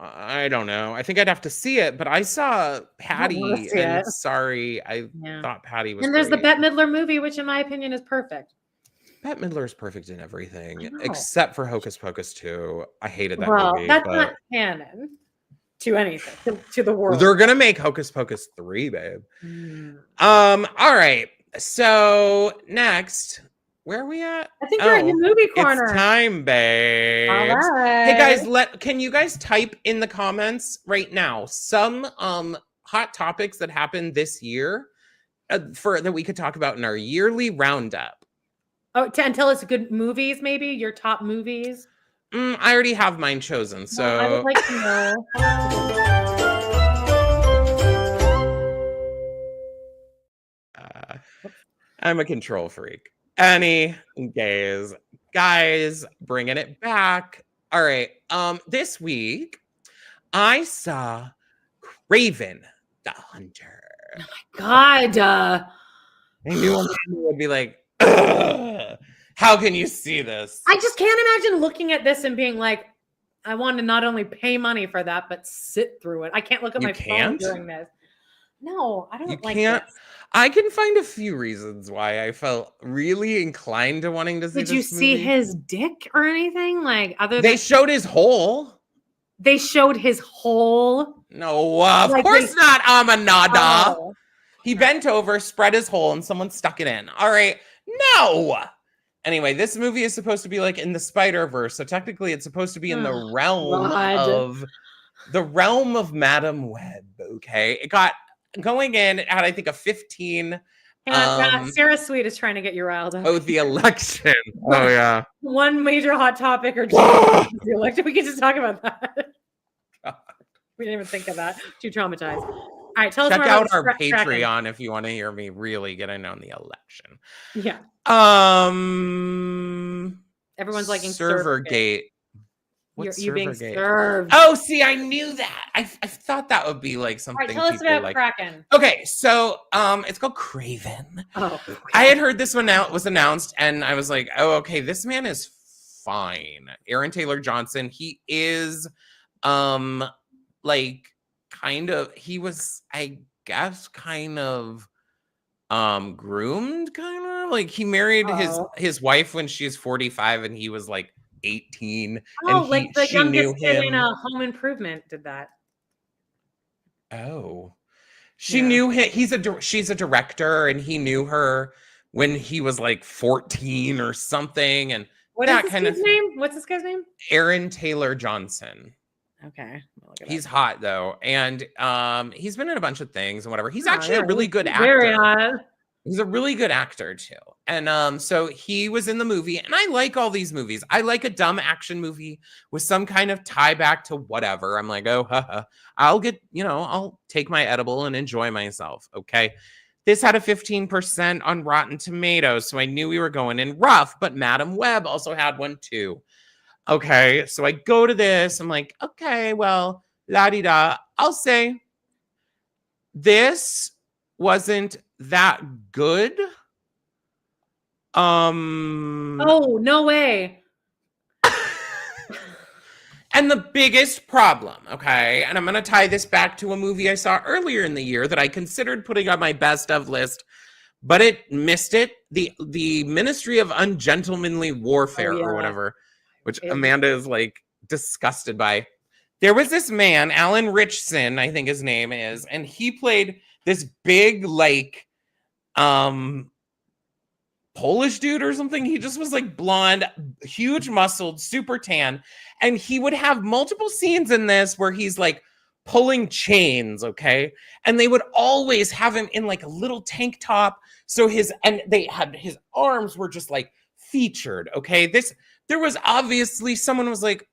I think I'd have to see it, but I saw Patty, and sorry, I thought Patty was. And there's great. the Bette Midler movie, which in my opinion is perfect. Bette Midler is perfect in everything except for Hocus Pocus 2. I hated that movie. That's not canon to anything, to the world. They're gonna make Hocus Pocus 3, babe. All right. So next, where are we at? I think we're in the movie corner. It's time, babe. All right. Hey guys, can you guys type in the comments right now some hot topics that happened this year that we could talk about in our yearly roundup. Oh, and tell us good movies, maybe your top movies. I already have mine chosen, so I would like to know. I'm a control freak. Guys, bringing it back. All right. This week I saw Kraven the Hunter. Oh my God. I knew Amanda would be like, ugh, how can you see this? I just can't imagine looking at this and being like, I want to not only pay money for that, but sit through it. I can't look at my phone during this. No, I don't like this. I can find a few reasons why I felt really inclined to wanting to see this movie. Did you see his dick or anything? Like they showed his hole. They showed his hole. No, of course not, Amanada. Oh. He bent over, spread his hole, and someone stuck it in. All right. No. Anyway, this movie is supposed to be like in the Spider-Verse. So technically it's supposed to be in the realm of Madam Web. Okay. It got going in, it had, I think, a 15 And Sarah Sweet is trying to get you riled up. Oh, the election. Oh, yeah. One major hot topic or the election. We can just talk about that. We didn't even think of that. Too traumatized. All right, tell us more about our Patreon if you want to hear me really get in on the election. Yeah. Everyone's liking Servergate. What's you being served? Oh, see, I knew that. I thought that would be like something. All right, tell us about Kraken. Okay, so it's called Kraven. Oh, I had heard this one was announced, and I was like, oh, okay, this man is fine. Aaron Taylor Johnson. He is, like, kind of. He was, I guess, kind of, groomed, kind of like he married his wife when she was 45, and he was like 18. Oh, and like the youngest kid in Home Improvement did that. Oh, she knew him. She's a director, and he knew her when he was like 14 or something. And what is this guy's name? What's this guy's name? Aaron Taylor Johnson. Okay, he's hot though, and he's been in a bunch of things and whatever. He's actually a really good actor. Very hot. He's a really good actor too. And so he was in the movie, and I like all these movies. I like a dumb action movie with some kind of tie back to whatever. I'm like, oh, I'll get, I'll take my edible and enjoy myself. Okay. This had a 15% on Rotten Tomatoes, so I knew we were going in rough, but Madam Web also had one too. Okay. So I go to this. I'm like, okay, well, la-di-da. I'll say this wasn't that good. Oh, no way. And the biggest problem, okay, and I'm going to tie this back to a movie I saw earlier in the year that I considered putting on my best of list, but it missed it. The Ministry of Ungentlemanly Warfare or whatever, which Amanda is like disgusted by. There was this man, Alan Ritchson, I think his name is, and he played this big, like, Polish dude or something. He just was like blonde, huge muscled, super tan. And he would have multiple scenes in this where he's like pulling chains, okay? And they would always have him in like a little tank top. So his arms were just like featured, okay? There was obviously someone was like,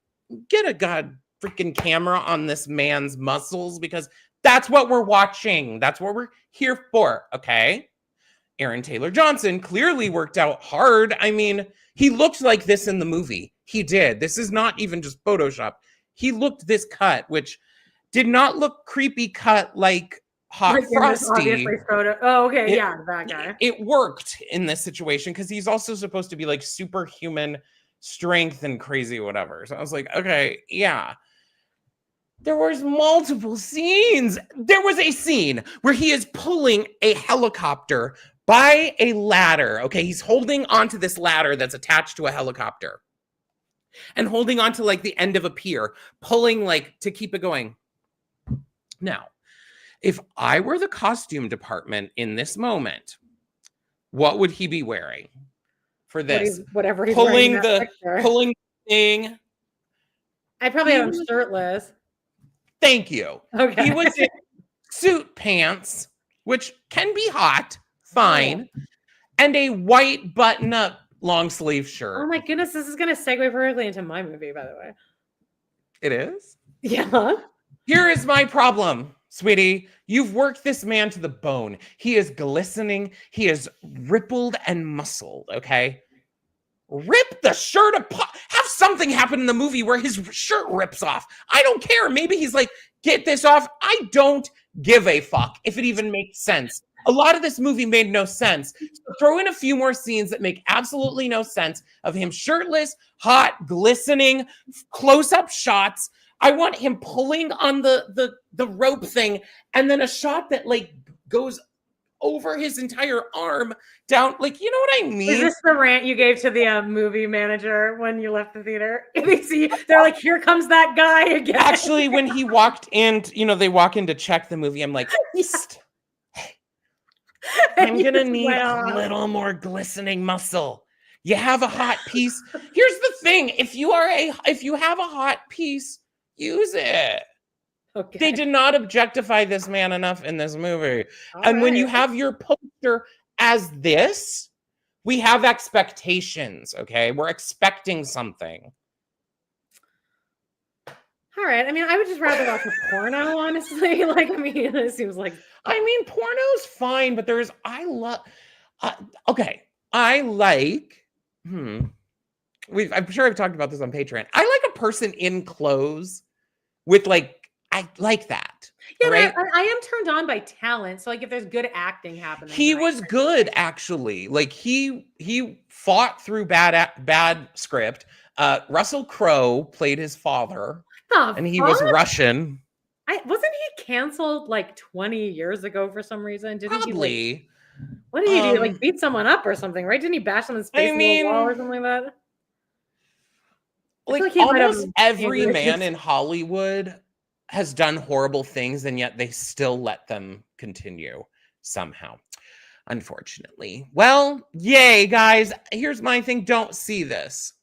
get a god freaking camera on this man's muscles because that's what we're watching. That's what we're here for, okay? Aaron Taylor Johnson clearly worked out hard. I mean, he looked like this in the movie. He did. This is not even just Photoshop. He looked this cut, which did not look creepy cut like Hot Frosty. Oh, okay. That guy. It worked in this situation because he's also supposed to be like superhuman strength and crazy whatever. So I was like, okay, yeah. There was multiple scenes. There was a scene where he is pulling a helicopter by a ladder. Okay, he's holding onto this ladder that's attached to a helicopter and holding onto like the end of a pier, pulling like to keep it going. Now, if I were the costume department in this moment, what would he be wearing for this? Whatever he's pulling wearing pulling the thing. I'd probably have him shirtless. Thank you. Okay. He was in suit pants, which can be hot, fine, and a white button-up long sleeve shirt. Oh my goodness, this is going to segue perfectly into my movie, by the way. It is? Yeah. Here is my problem, sweetie. You've worked this man to the bone. He is glistening. He is rippled and muscled, okay? Rip the shirt apart. Have something happen in the movie where his shirt rips off. I don't care. Maybe he's like, get this off. I don't give a fuck if it even makes sense. A lot of this movie made no sense. So throw in a few more scenes that make absolutely no sense of him shirtless, hot, glistening, close-up shots. I want him pulling on the rope thing, and then a shot that like goes over his entire arm down, like, you know what I mean? Is this the rant you gave to the movie manager when you left the theater? They're like, here comes that guy again. Actually, when he walked in, they walk in to check the movie. I'm like, hey, I'm gonna need a little more glistening muscle. You have a hot piece. Here's the thing: if you have a hot piece, use it. Okay. They did not objectify this man enough in this movie. And when you have your poster as this, we have expectations, okay? We're expecting something. All right. I mean, I would just rather watch a porno, honestly. Like, I mean, it seems like. I mean, porno's fine, but okay. I like, I'm sure I've talked about this on Patreon. I like a person in clothes with like, I like that. Yeah, right? I am turned on by talent. So like if there's good acting happening. He was good, actually. Like he fought through bad script. Russell Crowe played his father. And he was Russian. Wasn't he canceled like 20 years ago for some reason? Didn't Probably. he? Like, what did he do? Like beat someone up or something, right? Didn't he bash someone's face in the wall or something like that? Like almost every man in Hollywood has done horrible things, and yet they still let them continue somehow. Unfortunately. Well, yay, guys. Here's my thing. Don't see this.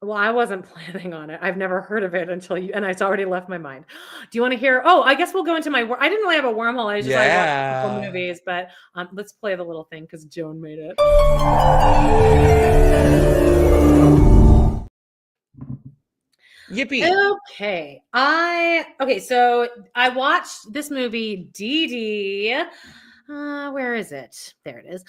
Well, I wasn't planning on it. I've never heard of it until you, and it's already left my mind. Do you want to hear? Oh, I guess we'll go into my. I didn't really have a wormhole. I just watched a couple movies, but let's play the little thing because Joan made it. Yippee. Okay. So I watched this movie, Didi. Where is it? There it is.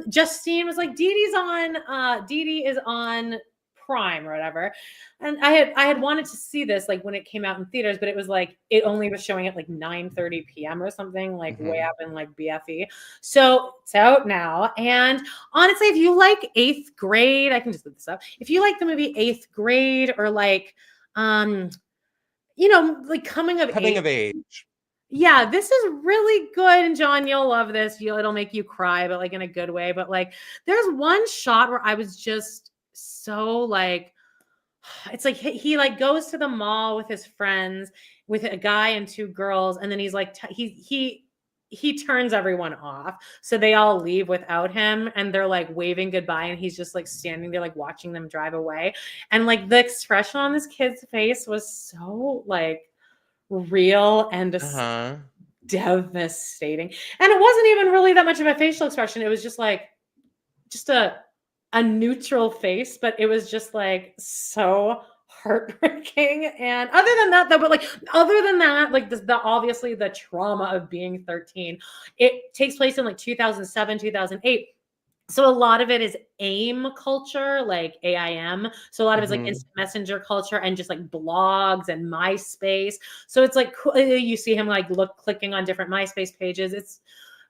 Justine was like, Didi is on Prime or whatever. And I had wanted to see this like when it came out in theaters, but it was like it only was showing at like 9:30 p.m. or something, like way up in like BFE. So it's out now. And honestly, if you like 8th grade, I can just look this up. If you like the movie 8th Grade or like like coming of age. Yeah, this is really good. And John, you'll love this. It'll make you cry, but like in a good way. But like there's one shot where I was just so like, it's like he like goes to the mall with his friends with a guy and 2 girls, and then he's like he turns everyone off, so they all leave without him, and they're like waving goodbye, and he's just like standing there like watching them drive away, and like the expression on this kid's face was so like real and devastating, and it wasn't even really that much of a facial expression. It was just like a neutral face, but it was just like so heartbreaking. And other than that, like the obviously the trauma of being 13, it takes place in like 2007, 2008. So a lot of it is AIM culture, like AIM. So a lot of it's like instant messenger culture and just like blogs and MySpace. So it's like cool. You see him like clicking on different MySpace pages. It's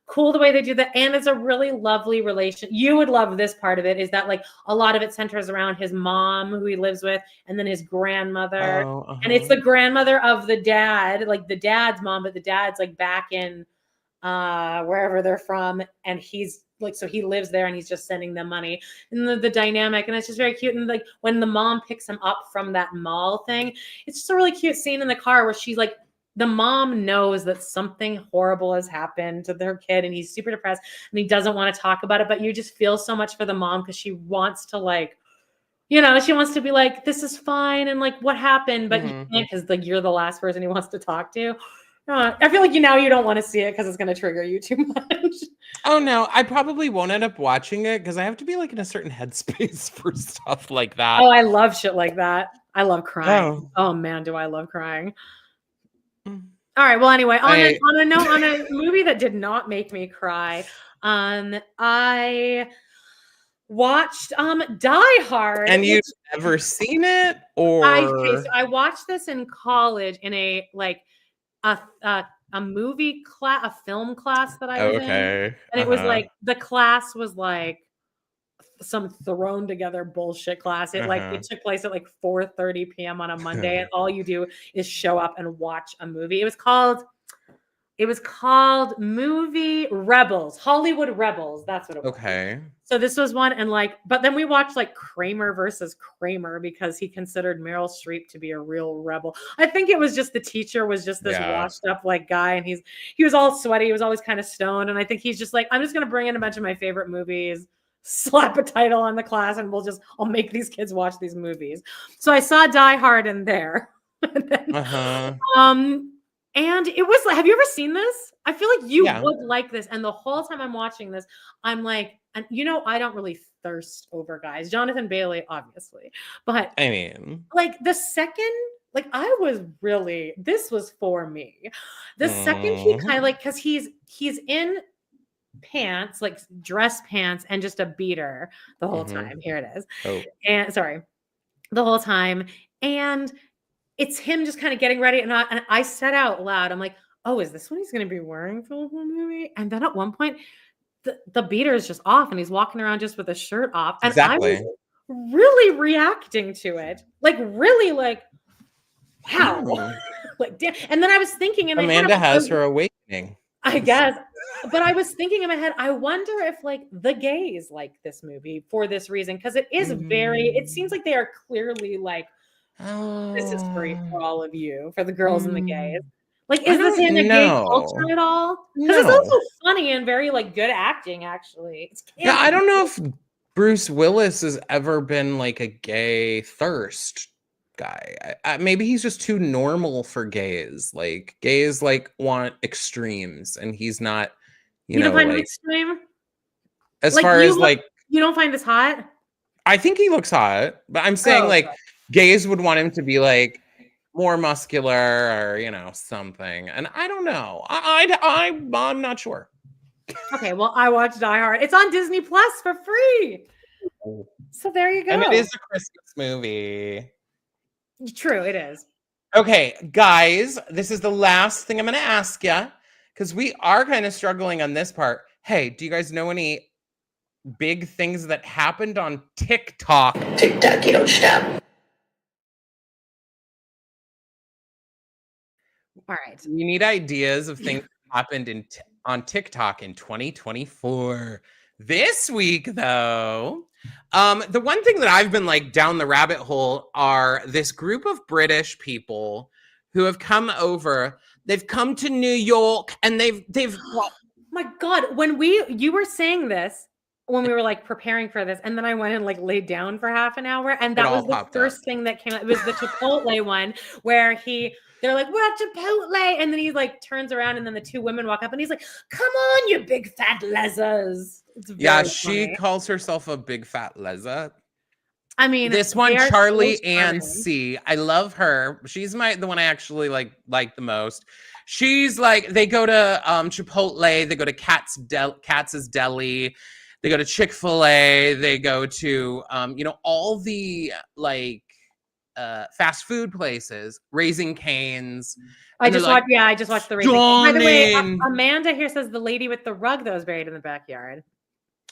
cool the way they do that, and it's a really lovely relation. You would love this part of it, is that like a lot of it centers around his mom who he lives with, and then his grandmother, and it's the grandmother of the dad, like the dad's mom, but the dad's like back in wherever they're from, and he's like, so he lives there and he's just sending them money, and the dynamic, and it's just very cute. And like when the mom picks him up from that mall thing, it's just a really cute scene in the car where she's like, the mom knows that something horrible has happened to their kid and he's super depressed and he doesn't want to talk about it, but you just feel so much for the mom because she wants to like, she wants to be like, this is fine, and like what happened, but you can't because like you're the last person he wants to talk to. I feel like you don't want to see it because it's going to trigger you too much. Oh no, I probably won't end up watching it because I have to be like in a certain headspace for stuff like that. Oh, I love shit like that. I love crying. Oh man, do I love crying. All right. Well, anyway, on a movie that did not make me cry, I watched Die Hard. And you've never seen it, or I watched this in college in a like a movie class, a film class that I was in, and it was like the class was like some thrown together bullshit class. It took place at like 4:30 p.m. on a Monday, and all you do is show up and watch a movie. It was called Movie Rebels, Hollywood Rebels. That's what it was. Okay. So this was one, and like, but then we watched like Kramer versus Kramer because he considered Meryl Streep to be a real rebel. I think it was just the teacher was just this washed up like guy, and he was all sweaty. He was always kind of stoned, and I think he's just like, I'm just gonna bring in a bunch of my favorite movies, slap a title on the class, and I'll make these kids watch these movies. So I saw Die Hard in there. And then, And it was like, have you ever seen this? I feel like you Yeah. would like this. And the whole time I'm watching this, I'm like, and I don't really thirst over guys. Jonathan Bailey, obviously. But I mean, like the second, like this was for me. The second he kind of like, because he's in pants, like dress pants and just a beater the whole time. Here it is. Oh. And sorry, the whole time. And it's him just kind of getting ready. And I said out loud, I'm like, oh, is this what he's going to be wearing for the whole movie? And then at one point, the beater is just off and he's walking around just with a shirt off. And Exactly. I was really reacting to it. Like, really, like, wow. Like, damn. And then I was thinking in my head, Amanda has her awakening. I guess. But I was thinking in my head, I wonder if like the gays like this movie for this reason. Because it is it seems like they are clearly like, this is free for all of you, for the girls and the gays. Like, is this in a gay culture at all? Because it's also funny and very like good acting, actually. Yeah, I don't know if Bruce Willis has ever been like a gay thirst guy. Maybe he's just too normal for gays. Like gays like want extremes, and he's not. You know, don't find like, him extreme. As far as like, you don't find this hot. I think he looks hot, but I'm saying like gays would want him to be like more muscular or something, and I don't know. I'm not sure. Okay, well, I watched Die Hard. It's on Disney Plus for free. So there you go. And it is a Christmas movie. True, it is. Okay, guys, this is the last thing I'm going to ask you because we are kind of struggling on this part. Hey, do you guys know any big things that happened on TikTok? TikTok, you don't stop. All right. We need ideas of things that happened on TikTok in 2024. This week, though, the one thing that I've been like down the rabbit hole are this group of British people who have come over. They've come to New York and they've oh my God, when you were saying this when we were like preparing for this, and then I went and like laid down for half an hour, and that was the first thing that came out. It was the Chipotle one where they're like, we're at Chipotle, and then he like turns around, and then the two women walk up, and he's like, come on, you big fat lezers. Yeah, she calls herself a big fat lezza. I mean, this one, Charlie Ann C. I love her. She's the one I actually like the most. She's like, they go to Chipotle, they go to Katz's Deli, they go to Chick-fil-A, they go to all the like fast food places, Raising Cane's. I just watched the Raising Cane's. By the way, Amanda here says the lady with the rug that was buried in the backyard.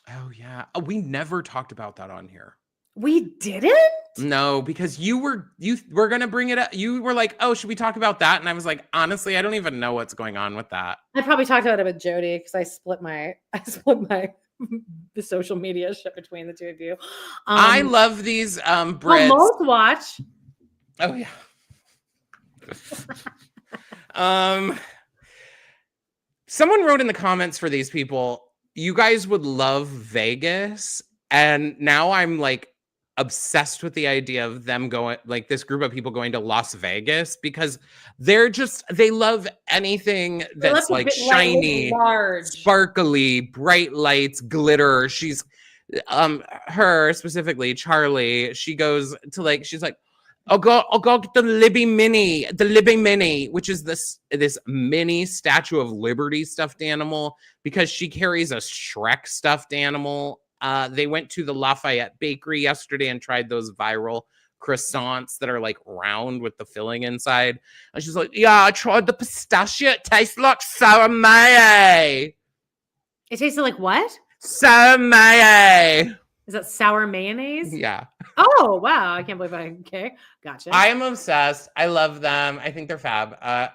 Oh yeah, we never talked about that on here. We didn't? No, because you were gonna bring it up. You were like, "Oh, should we talk about that?" And I was like, "Honestly, I don't even know what's going on with that." I probably talked about it with Jody because I split my the social media shit between the two of you. I love these Brits. Most watch. Oh yeah. Someone wrote in the comments for these people, you guys would love Vegas, and now I'm like obsessed with the idea of them going, like this group of people going to Las Vegas, because they love anything that's like shiny, sparkly, bright lights, glitter. She's her specifically, Charlie, she goes to like, she's like, I'll go get the Libby Mini, which is this mini Statue of Liberty stuffed animal, because she carries a Shrek stuffed animal. They went to the Lafayette Bakery yesterday and tried those viral croissants that are like round with the filling inside. And she's like, yeah, I tried the pistachio. It tastes like sour mayo. It tasted like what? Sour mayo. Is that sour mayonnaise? Yeah. Oh, wow. I can't believe okay. Gotcha. I am obsessed. I love them. I think they're fab.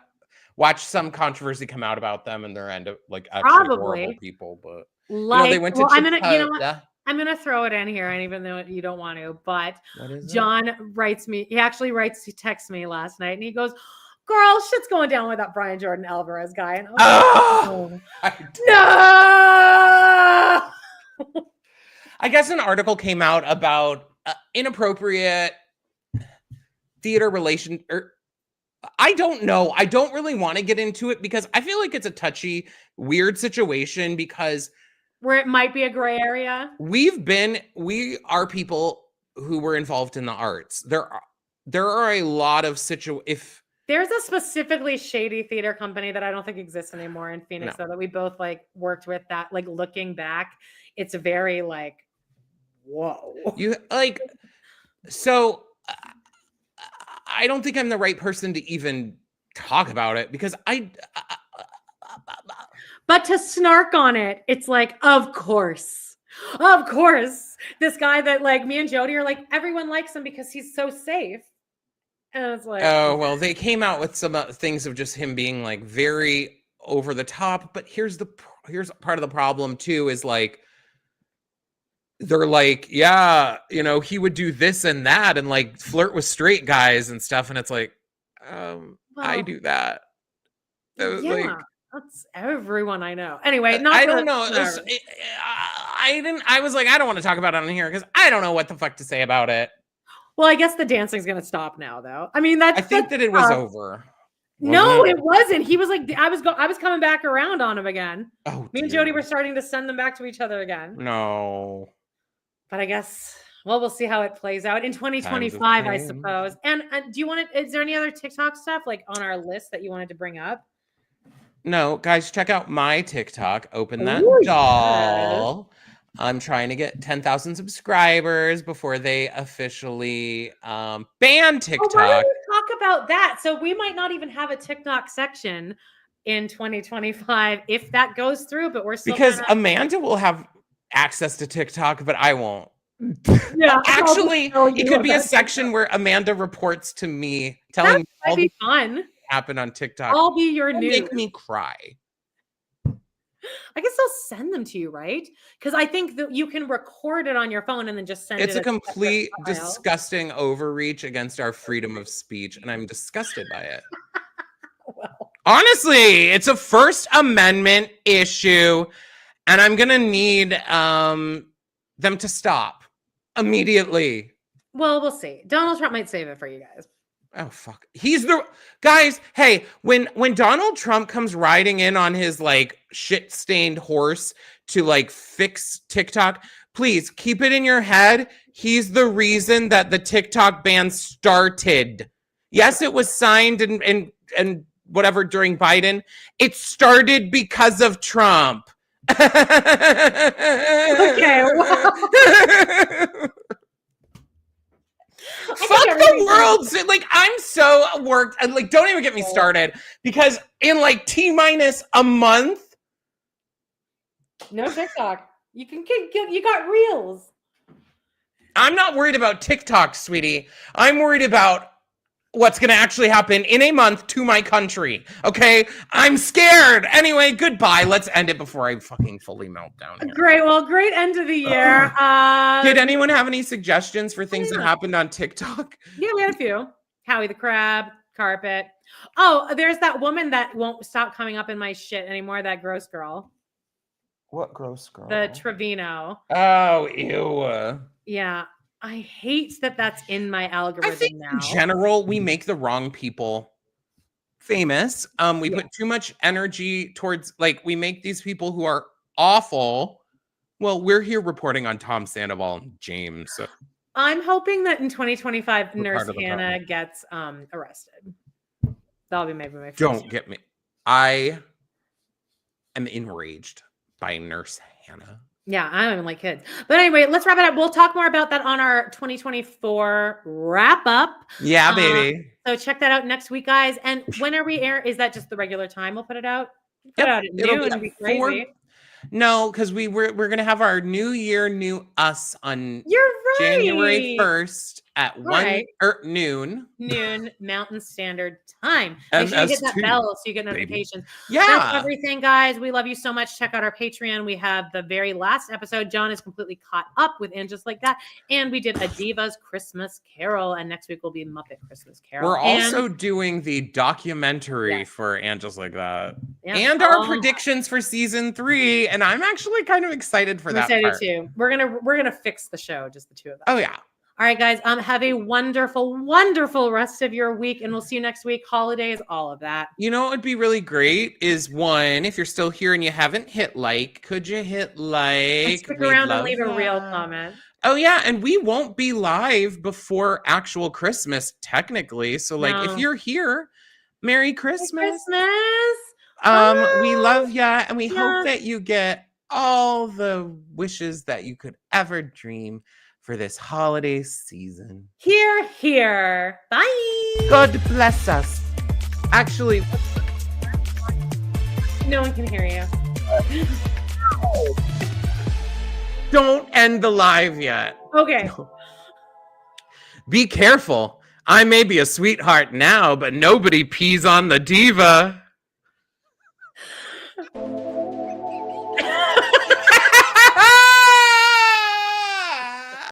Watch some controversy come out about them and their end of like actually horrible people, but they went to Chipotle. I'm gonna throw it in here, and even though you don't want to, but John writes me. He texted me last night, and he goes, "Girl, shit's going down with that Brian Jordan Alvarez guy." And no. I guess an article came out about inappropriate theater I don't know. I don't really want to get into it because I feel like it's a touchy, weird situation because where it might be a gray area. We are people who were involved in the arts. There are a lot of if there's a specifically shady theater company that I don't think exists anymore in Phoenix, though, that we both like worked with, that like looking back, it's very like, whoa. You like, so I don't think I'm the right person to even talk about it because but to snark on it, it's like, of course, this guy that like me and Jody are like, everyone likes him because he's so safe. And it's like, oh, well, they came out with some things of just him being like very over the top. But here's part of the problem too, is like, they're like, yeah, you know, he would do this and that and like flirt with straight guys and stuff. And it's like, I do that. Yeah. Like, that's everyone I know. Anyway, I don't know. I was like, I don't want to talk about it on here because I don't know what the fuck to say about it. Well, I guess the dancing's gonna stop now, though. I mean, I think that it was over. No, it wasn't. He was like, I was coming back around on him again. Oh, me and Jody were starting to send them back to each other again. No. But I guess, well, we'll see how it plays out in 2025, I suppose. And do you want to? Is there any other TikTok stuff like on our list that you wanted to bring up? No, guys, check out my TikTok. Open that doll. Yes. I'm trying to get 10,000 subscribers before they officially ban TikTok. Why don't we talk about that? So we might not even have a TikTok section in 2025 if that goes through, but we're still because Amanda will have access to TikTok, but I won't. Yeah, actually, it could be a section where Amanda reports to me, telling me all the fun happen on TikTok. I'll be your news. Make me cry. I guess they'll send them to you, right? Because I think that you can record it on your phone and then just send it. It's a complete disgusting overreach against our freedom of speech, and I'm disgusted by it. Well, honestly, it's a First Amendment issue, and I'm gonna need them to stop immediately. Well, we'll see. Donald Trump might save it for you guys. Oh, fuck. He's the guys. Hey, when Donald Trump comes riding in on his like shit stained horse to like fix TikTok, please keep it in your head. He's the reason that the TikTok ban started. Yes, it was signed and whatever during Biden. It started because of Trump. Okay. Well. Fuck the world. Like, I'm so worked. And like, don't even get me started because in like T-minus a month. No TikTok. You got reels. I'm not worried about TikTok, sweetie. I'm worried about what's going to actually happen in a month to my country. Okay. I'm scared. Anyway, goodbye. Let's end it before I fucking fully melt down here. Great. Well, great end of the year. Did anyone have any suggestions for things that happened on TikTok? Yeah, we had a few. Howie the Crab, carpet. Oh, there's that woman that won't stop coming up in my shit anymore. That gross girl. What gross girl? The Trevino. Oh, ew. Yeah. I hate that that's in my algorithm. I think now. In general, we make the wrong people famous. We put too much energy towards, like, we make these people who are awful. Well, we're here reporting on Tom Sandoval and James. So. I'm hoping that in 2025, Nurse Hannah gets arrested. That'll be maybe my first. Don't get me. I am enraged by Nurse Hannah. Yeah, I don't even like kids. But anyway, let's wrap it up. We'll talk more about that on our 2024 wrap up. Yeah, baby. So check that out next week, guys. And when are we air? Is that just the regular time we'll put it out? Put it out at noon and be crazy. No, because we're gonna have our New Year, New Us on January 1st at noon. Noon Mountain Standard Time. Make sure you hit that bell so you get notifications. Yeah. That's everything, guys. We love you so much. Check out our Patreon. We have the very last episode. John is completely caught up with And Just Like That. And we did a Diva's Christmas Carol. And next week will be Muppet Christmas Carol. We're also doing the documentary for And Just Like That. Yeah. And our predictions for season 3. And I'm actually kind of excited for that. I'm excited too. We're gonna fix the show, just the two of us. Oh yeah. All right, guys. Have a wonderful, wonderful rest of your week, and we'll see you next week. Holidays, all of that. You know what would be really great is one, if you're still here and you haven't hit like, could you hit like? Stick We'd around and love leave a real that. comment. Oh yeah, and we won't be live before actual Christmas, technically. So like, if No. you're here, Merry Christmas. Christmas. We love ya, and we Yeah. hope that you get all the wishes that you could ever dream for this holiday season. Here, here. Bye. God bless us. Actually, No one can hear you. don't end the live yet. Okay. Be careful. I may be a sweetheart now, but nobody pees on the diva.